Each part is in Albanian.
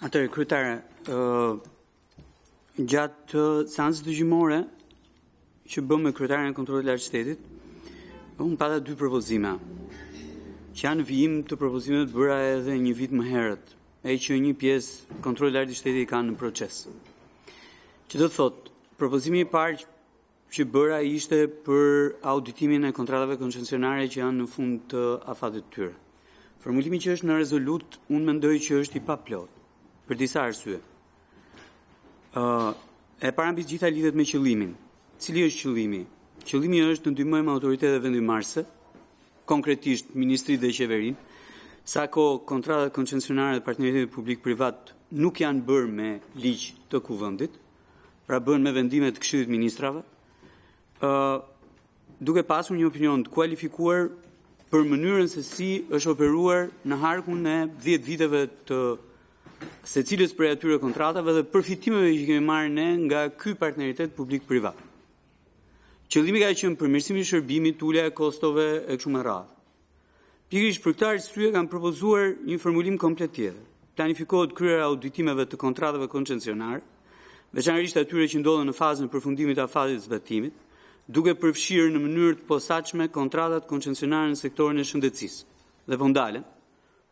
Atëherë, kryetare, gjatë seancës dëgjimore që bëm me kryetarin e kontrollit lartë shtetit, unë pata 2 propozime, që janë vijim të propozimeve të bëra edhe një vit më herët, e që një pjesë kontrolli lartë i shtetit ka në proces. Që do të thotë, propozimi i parë që bëra ishte për auditimin e kontratave koncesionare që janë në fund të afatit të tyre. Formulimi që është në rezolut, unë mendoj që është i paplot, për disa arsye. E para mbi gjitha lidhet me qëllimin. Cili është qëllimi? Qëllimi është të ndihmojmë autoritetet vendimarrëse, konkretisht ministrit dhe qeverinë, sa kohë kontratat koncesionare dhe partneritetit publik-privat nuk janë bërë me ligj të kuvendit, pra bën me vendime të Këshillit të Ministrave, duke pasur një opinion të kualifikuar për mënyrën se si është operuar në harkun e 10 viteve të secilës prej atyre kontratave dhe përfitimeve që kemi marrë ne nga ky partneritet publik-privat. Qëllimi ka qenë përmirësimi i shërbimit, ulja e kostove e kështu me radhë. Pikërisht për këtë arsye kam propozuar një formulim komplet tjetër. Planifikohet kryerja e auditimeve të kontratave koncesionare, veçanërisht atyre që ndodhen në fazën e përfundimit të afatit të zbatimit, duke përfshirë në mënyrë të posaçme kontratat koncesionare në sektorin e shëndetësisë. Dhe po ndalen,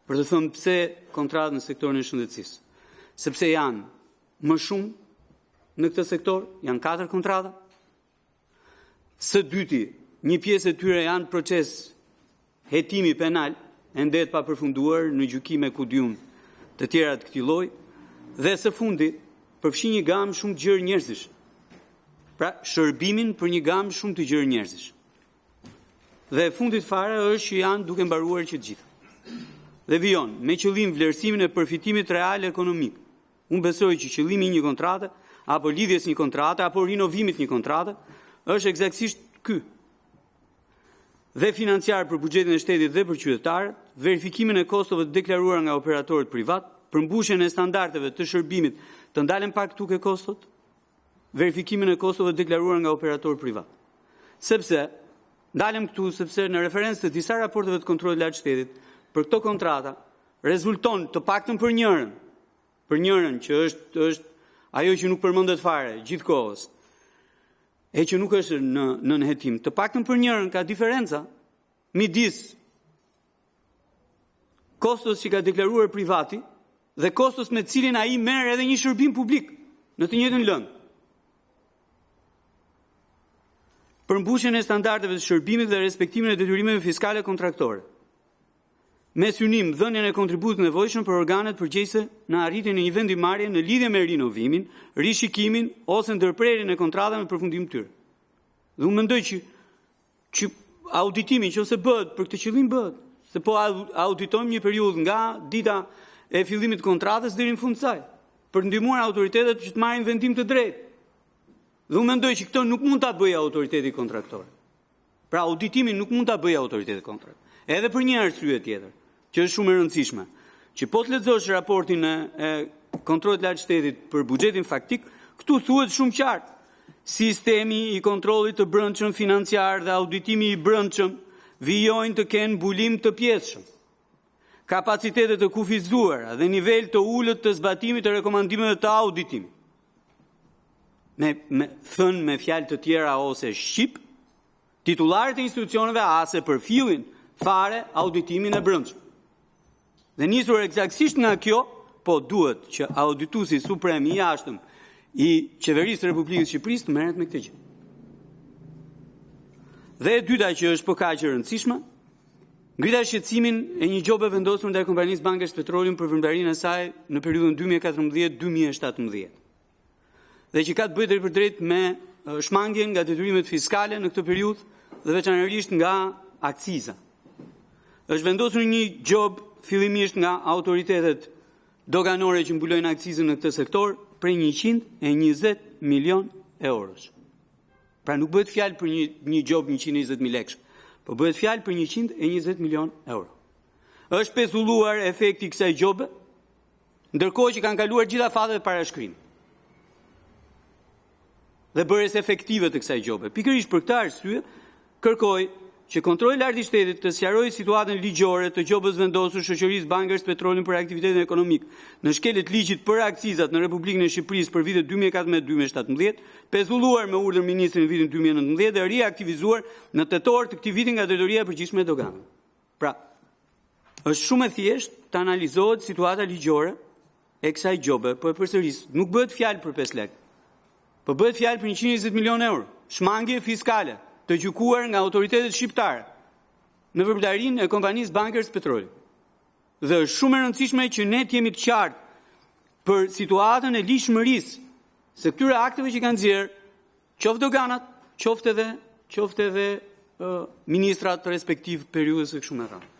për të thënë pse kontratat në sektorin e shëndetësisë. Sepse janë më shumë në këtë sektor, janë 4 kontrata. Së dyti, një pjesë e tyre janë proces hetimi penal, ende pa përfunduar në gjykime kudiun të tjera të këtij lloji, dhe së fundi përfshin një gamë shumë të gjerë njerëzish. Pra, shërbimin për një gamë shumë të gjerë njerëzish. Dhe fundit fare është që janë duke mbaruar që të gjitha. Dhe vijon, me qëllim vlerësimin e përfitimit real ekonomik. Unë besoj që qëllimi i një kontrate, apo lidhjes një kontrate, apo rinovimit një kontrate, është eksaktësisht ky. Dhe financiar për buxhetin e shtetit dhe për qytetarët, verifikimin e kostove të deklaruara nga operatorët privat, përmbushjen e standardeve të shërbimit, të ndalen pak këtu ke kostot, verifikimin e kostove të deklaruara nga operatorët privat. Sepse ndalem këtu sepse në referencë të disa raporteve të kontrollit lartë shtetit, për këto kontrata rezulton të paktën për njërën që është ajo që nuk përmendet fare gjithkohës, e që nuk është në hetim, të paktën për njërën ka diferenca midis kostos që ka deklaruar privati dhe kostos me cilin ai merr edhe një shërbim publik në të njëjtën lëndë. Përmbushjen e standardeve të shërbimit dhe respektimin e detyrimeve fiskale kontraktore. Me synim dhënien e kontributit nevojshëm për organet përgjegjëse në arritjen e një vendimarrje në lidhje me rinovimin, rishikimin ose ndërprerjen e kontratave me përfundim të tyre. Dhe unë mendoj që auditimi nëse bëhet për këtë qëllim bëhet, se po auditojmë një periudhë nga dita e fillimit të kontratës deri në fund të saj, për të ndihmuar autoritetet që të marrin vendim të drejtë. Dhe unë mendoj që këtë nuk mund ta bëjë autoriteti kontraktor. Pra auditimin nuk mund ta bëjë autoriteti kontraktor. Edhe për një arsye tjetër, që është shumë e rëndësishme, që po të lexosh raportin e kontrollit lartë shtetit për buxhetin faktik, këtu thuhet shumë qartë. Sistemi i kontrollit të brendshëm financiar dhe auditimi i brendshëm vijojnë të kenë mbulim të pjesshëm. Kapacitetet të kufizuara dhe nivel të ulët të zbatimit të rekomandimeve të auditimit. Thënë me fjalë të tjera ose shqip, titullarët e institucioneve ase përfillin fare auditimin e brendshëm. Dhe nisur eksaktësisht nga kjo, po duhet që audituesi suprem i jashtëm i Qeverisë Republikës Shqipërisë të merret me këtë gjë. Dhe e dyta që është po kaq e rëndësishme, ngrita shqetësimin e një gjobe vendosur ndaj kompanisë Bankës Petroleum për vëmendarinë e saj në periudhën 2014-2017. Dhe që ka të bëjë drejtpërdrejt me shmangjen nga detyrimet fiskale në këtë periudhë dhe veçanërisht nga akciza. Është vendosur një gjobë fillimisht nga autoritetet doganore që mbulojnë akcizën në këtë sektor prej 120 milion eurosh. Pra nuk bëhet fjalë për një gjobë 120.000 lekësh, po bëhet fjalë për 120 milion euro. Është pezulluar efekti i kësaj gjobe, ndërkohë që kanë kaluar gjitha fatet e parashkrimit. Dhe bërjes efektive të kësaj gjobe. Pikërisht për këtë arsye, kërkoj që kontrolli i lartë i shtetit të sqarojë situatën ligjore të gjobës vendosur shoqërisë Bankers Petrolin për aktivitetin ekonomik në shkeljet ligjit për akcizat në Republikën e Shqipërisë për vitet 2014-2017, pezulluar me urdhër ministrin në vitin 2019 dhe riaktivizuar në tetor të këtij viti nga Drejtoria e Përgjithshme e Doganave. Pra, është shumë e thjeshtë të analizohet situata ligjore e kësaj gjobe, po e përsëris, nuk bëhet fjalë për 5 lekë, po bëhet fjalë për 120 milionë euro, shmangje fiskale të gjykuar nga autoritetet shqiptare në veprimtarinë e kompanisë Bankers Petrol. Dhe është shumë e rëndësishme që ne të jemi të qartë për situatën e lishmërisë se këtyre akteve që kanë nxjerrë qoftë doganat, qoftë edhe ministrat respektiv periudhës së kësaj rrame.